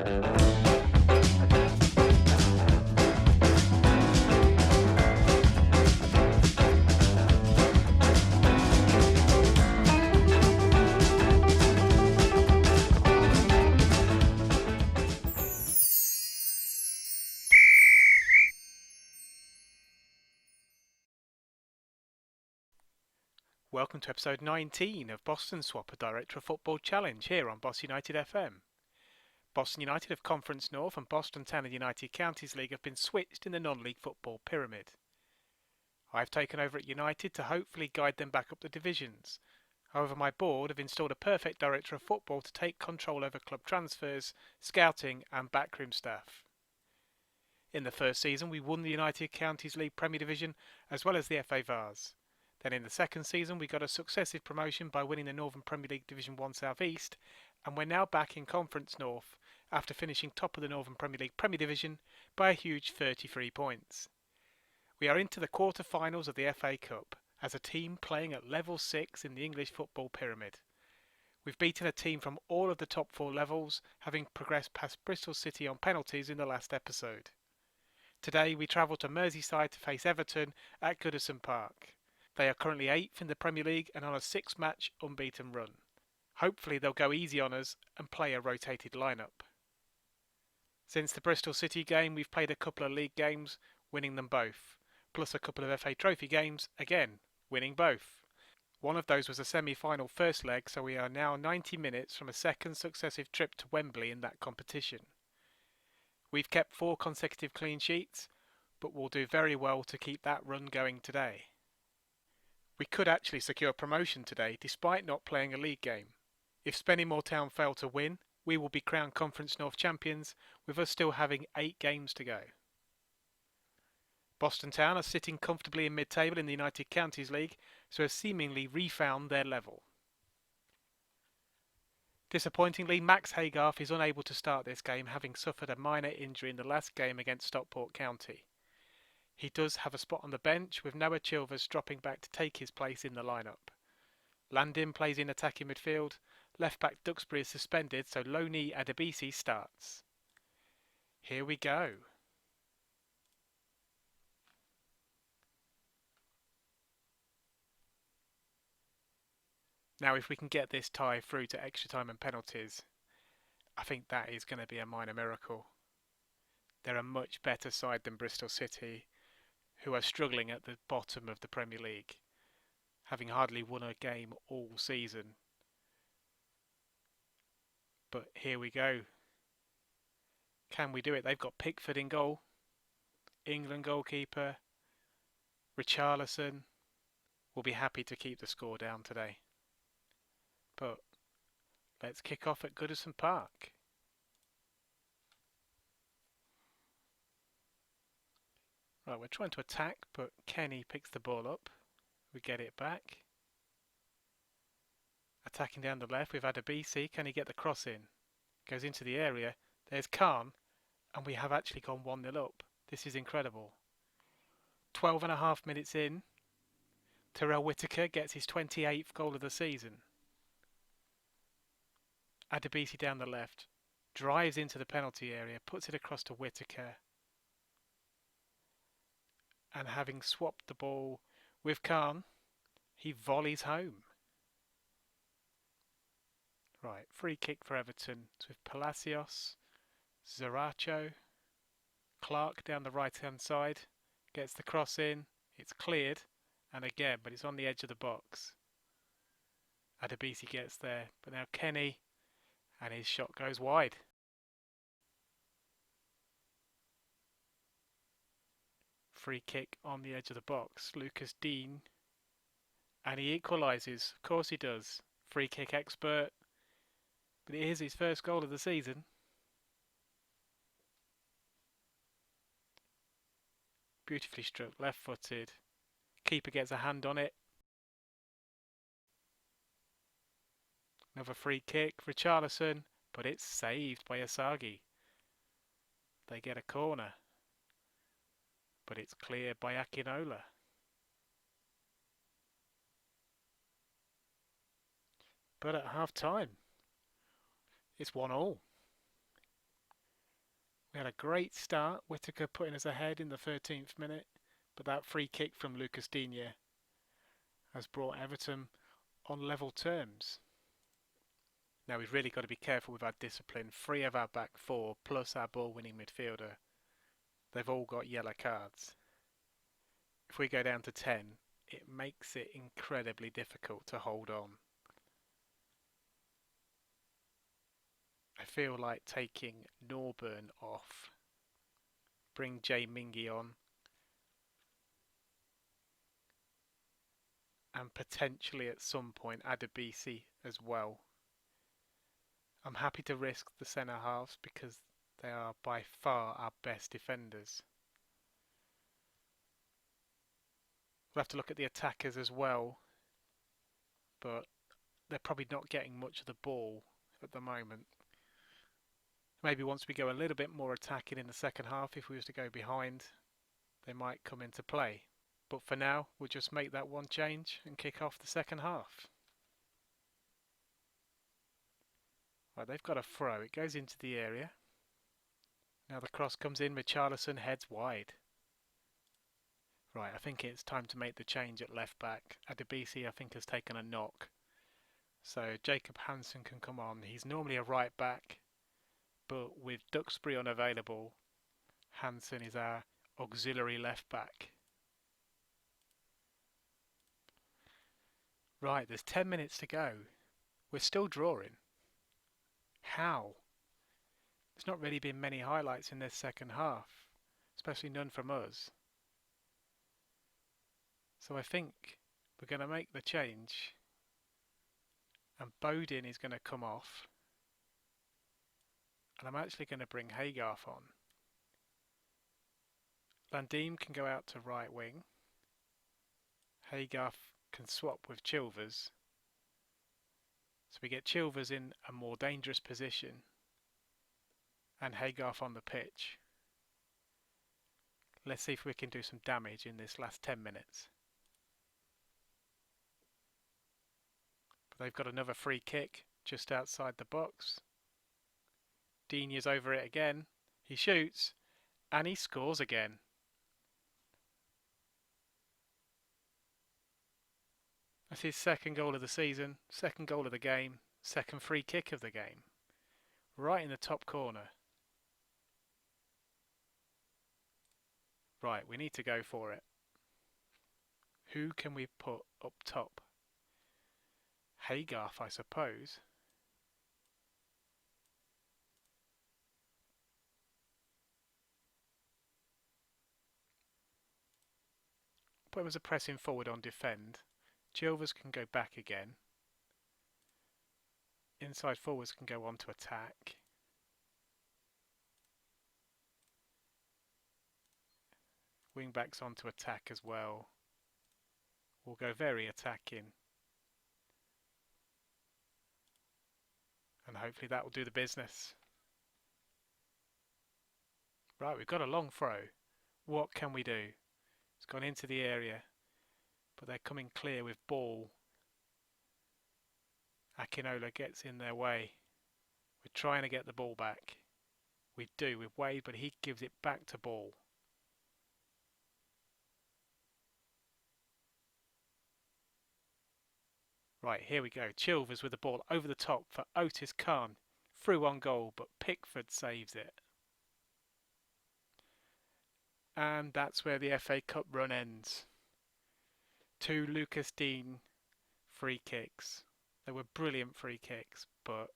Welcome to episode 19 of Boston Swap, a Director of Football Challenge here on Boston United FM. Boston United of Conference North and Boston Town and United Counties League have been switched in the non-league football pyramid. I've taken over at United to hopefully guide them back up the divisions. However, my board have installed a perfect Director of Football to take control over club transfers, scouting and backroom staff. In the first season we won the United Counties League Premier Division as well as the FA Vase. Then in the second season we got a successive promotion by winning the Northern Premier League Division 1 South East, and we're now back in Conference North after finishing top of the Northern Premier League Premier Division by a huge 33 points. We are into the quarter-finals of the FA Cup as a team playing at level 6 in the English football pyramid. We've beaten a team from all of the top 4 levels, having progressed past Bristol City on penalties in the last episode. Today we travel to Merseyside to face Everton at Goodison Park. They are currently 8th in the Premier League and on a 6-match unbeaten run. Hopefully they'll go easy on us and play a rotated lineup. Since the Bristol City game we've played a couple of league games, winning them both, plus a couple of FA Trophy games, again, winning both. One of those was a semi-final first leg, so we are now 90 minutes from a second successive trip to Wembley in that competition. We've kept 4 consecutive clean sheets, but we'll do very well to keep that run going today. We could actually secure promotion today despite not playing a league game. If Spennymoor Town fail to win, we will be crowned Conference North champions, with us still having 8 games to go. Boston Town are sitting comfortably in mid-table in the United Counties League, so have seemingly refound their level. Disappointingly, Max Haygarth is unable to start this game, having suffered a minor injury in the last game against Stockport County. He does have a spot on the bench, with Noah Chilvers dropping back to take his place in the lineup. Landin plays in attacking midfield. Left-back Duxbury is suspended, so Loni Adebisi starts. Here we go. Now if we can get this tie through to extra time and penalties, I think that is going to be a minor miracle. They're a much better side than Bristol City, who are struggling at the bottom of the Premier League, having hardly won a game all season. But here we go. Can we do it? They've got Pickford in goal, England goalkeeper, Richarlison. Will be happy to keep the score down today. But let's kick off at Goodison Park. Right, we're trying to attack, but Kenny picks the ball up. We get it back. Attacking down the left with Adebisi. Can he get the cross in? Goes into the area. There's Khan, and we have actually gone 1-0 up. This is incredible. 12.5 minutes in, Terrell Whitaker gets his 28th goal of the season. Adebisi down the left, drives into the penalty area, puts it across to Whitaker. And having swapped the ball with Khan, he volleys home. Right, free kick for Everton. It's with Palacios, Zaracho, Clark down the right hand side, gets the cross in, it's cleared, and again, but it's on the edge of the box. Adebisi gets there, but now Kenny, and his shot goes wide. Free kick on the edge of the box. Lucas Dean, and he equalises. Of course he does. Free kick expert, but it is his first goal of the season. Beautifully struck, left-footed. Keeper gets a hand on it. Another free kick, Richarlison, but it's saved by Asagi. They get a corner, but it's cleared by Akinola. But at half-time, it's 1-1. We had a great start, Whittaker putting us ahead in the 13th minute, but that free kick from Lucas Digne has brought Everton on level terms. Now we've really got to be careful with our discipline. 3 of our back 4 plus our ball-winning midfielder, they've all got yellow cards. If we go down to 10, it makes it incredibly difficult to hold on. I feel like taking Norburn off, bring Jay Mingy on, and potentially at some point Adebisi as well. I'm happy to risk the centre halves because they are by far our best defenders. We'll have to look at the attackers as well, but they're probably not getting much of the ball at the moment. Maybe once we go a little bit more attacking in the second half, if we was to go behind, they might come into play. But for now, we'll just make that one change and kick off the second half. Right, they've got a throw. It goes into the area. Now the cross comes in. Richarlison heads wide. Right, I think it's time to make the change at left back. Adebisi, I think, has taken a knock. So Jacob Hansen can come on. He's normally a right back, but with Duxbury unavailable, Hansen is our auxiliary left back. Right, there's 10 minutes to go. We're still drawing. How? There's not really been many highlights in this second half, especially none from us. So I think we're going to make the change, and Bodin is going to come off, and I'm actually going to bring Haygarth on. Landim can go out to right wing. Haygarth can swap with Chilvers. So we get Chilvers in a more dangerous position and Haygarth on the pitch. Let's see if we can do some damage in this last 10 minutes. But they've got another free kick just outside the box. Digne's over it again. He shoots and he scores again. That's his second goal of the season, second goal of the game, second free kick of the game. Right in the top corner. Right, we need to go for it. Who can we put up top? Haygarth, I suppose. Put him as a pressing forward on defend. Chilvers can go back again. Inside forwards can go on to attack. Wing backs on to attack as well. We'll go very attacking. And hopefully that will do the business. Right, we've got a long throw. What can we do? It's gone into the area, but they're coming clear with ball. Akinola gets in their way. We're trying to get the ball back. We do with Wade, but he gives it back to ball. Right, here we go. Chilvers with the ball over the top for Otis Khan. Through on goal, but Pickford saves it. And that's where the FA Cup run ends. 2 Lucas Digne free kicks. They were brilliant free kicks, but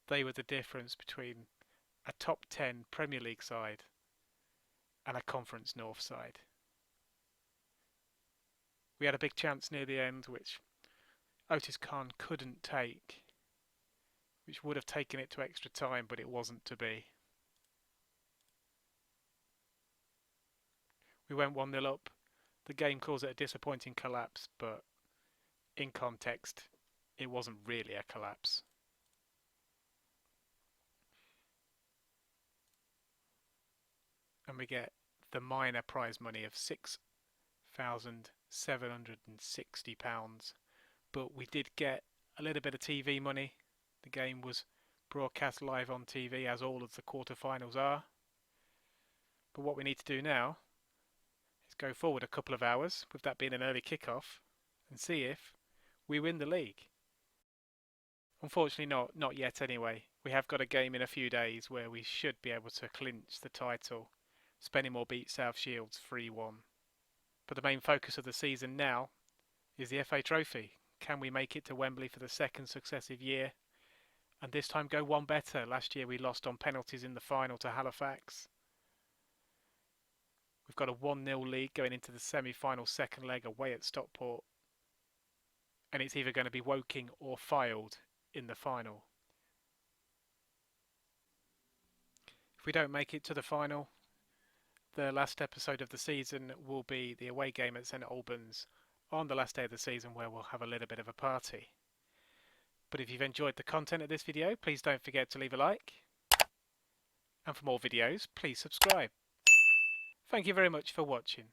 they were the difference between a top 10 Premier League side and a Conference North side. We had a big chance near the end, which Otis Khan couldn't take, which would have taken it to extra time, but it wasn't to be. We went 1-0 up. The game calls it a disappointing collapse, but in context, it wasn't really a collapse. And we get the minor prize money of £6,760. But we did get a little bit of TV money. The game was broadcast live on TV, as all of the quarterfinals are. But what we need to do now is go forward a couple of hours, with that being an early kick-off, and see if we win the league. Unfortunately not yet anyway. We have got a game in a few days where we should be able to clinch the title. Spennymoor beat South Shields 3-1. But the main focus of the season now is the FA Trophy. Can we make it to Wembley for the second successive year? And this time go one better. Last year we lost on penalties in the final to Halifax. We've got a 1-0 lead going into the semi-final second leg away at Stockport. And it's either going to be Woking or Fylde in the final. If we don't make it to the final, the last episode of the season will be the away game at St Albans on the last day of the season, where we'll have a little bit of a party. But if you've enjoyed the content of this video, please don't forget to leave a like. And for more videos, please subscribe. Thank you very much for watching.